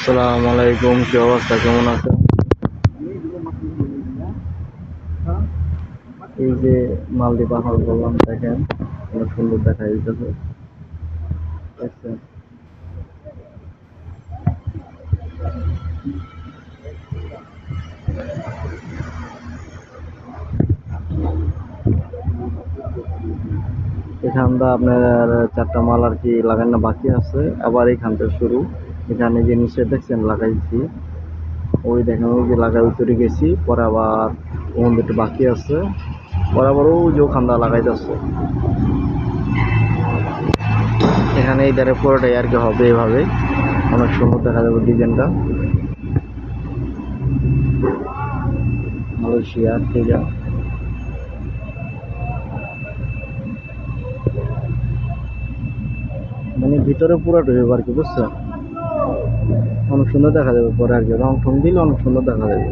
আসসালামু আলাইকুম, কি অবস্থা, কেমন আছেন? এই যে মালদ্বীপ পাহাড় বললাম, দেখেন অনেক সুন্দর দেখা যাইতেছে, দেখছেন? এখানটা আপনার চারটা মাল আর কি লাগানো বাকি আছে, আবার এইখান থেকে শুরু। এখানে যে নিচে দেখছেন লাগাইছি, ওই দেখেন ওই যে লাগাই উতরে গেছি, পরে আবার ওখান একটু বাকি আছে, পরে আবার ওই যে ওখানটা লাগাইতেছে। এখানে এই ধারে পুরোটাই আর কি হবে এভাবে, অনেক সুন্দর দেখা যাবে ডিজাইনটা। মালয়েশিয়া থেকে মানে ভিতরে পুরো ঢুকবে আর কি, বুঝছেন? অনেক সুন্দর দেখা যাবে পরে আর কি, রং ঠং দিলে অনেক সুন্দর দেখা যাবে।